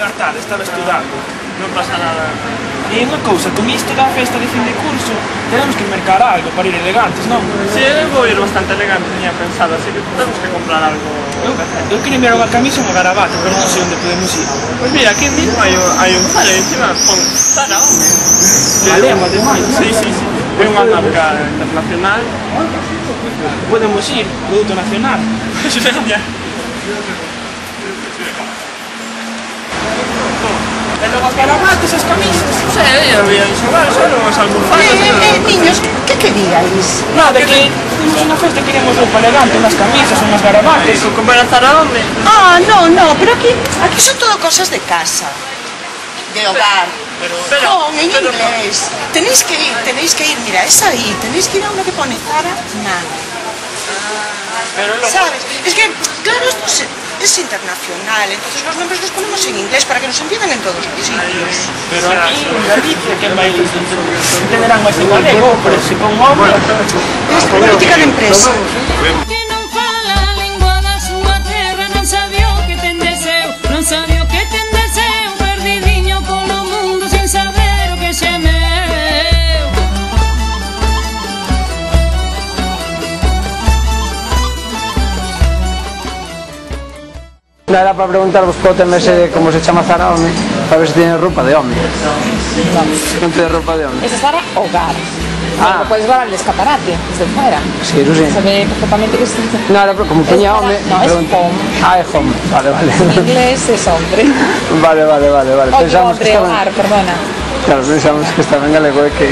chegar tarde, estaba estudando. Non pasa nada. E unha cousa, con isto da festa de fin de curso, tenemos que mercar algo para ir elegantes, non? Si, eu vou ir bastante elegante, tenía pensado, así que temos que comprar algo. Eu quería enviar unha camisa e unha garabato, pero non sei onde podemos ir. Pois mira, aquí mismo hai un Zara, encima pon Zara, home. Galego, ademais. Sí. É unha marca internacional. Podemos ir, produto nacional. E logo as garabatos, as camisas. Sí, eu voy a xogar, solo unhas almofadas. Niños, que queríais? Nada, que temos unha festa, queremos roupa elegante, unhas camisas, unhas garabatos. Comprar a Zara, home. No, pero aquí son todo cosas de casa, de hogar. Con en inglés. Tenéis que ir, mira, es ahí, tenéis que ir a una que pone Zara, nada. ¿Sabes? Es que, claro, esto es internacional, entonces los nombres los ponemos en inglés para que nos entiendan en todos los sitios. Pero aquí en Galicia, que vai entenderán máis en galego, pero se pon home... Es política de empresa. Que non fala a lingua da súa terra, non sabía o que ten deseo, non sabía o que ten deseo, perdidiño polo mundo sin saber o que xe meu. Era para preguntaros por tema ese, como se chama Zara, home, para ver si tiene ropa de home. Non tiene ropa de home. Esa es Zara Hogar. Ah. Puedes ver el escaparate desde fuera. Sí, eso sí. Se ve perfectamente que es... No, era como peña home. No, es home. Ah, es home. Vale. En inglés es hombre. Vale. Pensamos hombre, hogar, perdona. Claro, pensamos que estaba en galego e que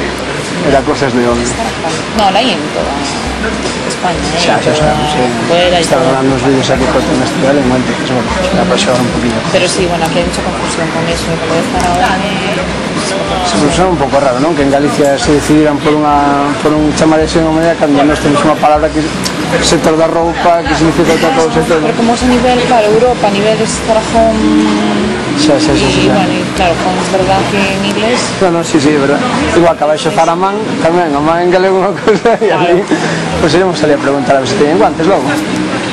era cosas de home. No, la hay en toda España. Xa sabemos, sí. Estaban dando unos vídeos aquí con el festival en Monte, que es bueno, era para xogar un poquillo. Pero sí, bueno, aquí hay mucha confusión con eso, que puede estar ahora... Se me suena un pouco raro, non? Que en Galicia se decidiran por un chamar ese nome de cando nós temos unha palabra que é sector da roupa, que significa outra cousa e todo. Pero como es a nivel, claro, Europa, a nivel de Zara Home... Sí. Y bueno, y claro, como es verdad que en inglés... No, sí, é verdad. Igual que abaixo Zara Man, tamén, a man en galego unha cousa e a mí, pues iremos salir a preguntar a ver se teñen guantes logo.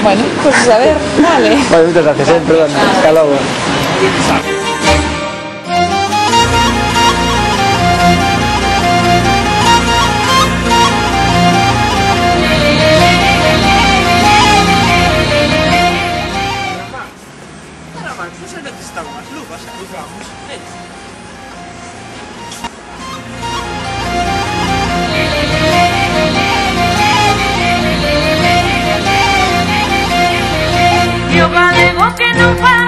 Bueno, pues a ver, vale. Vale, muchas gracias, perdón, hasta logo. Yo galego que non fala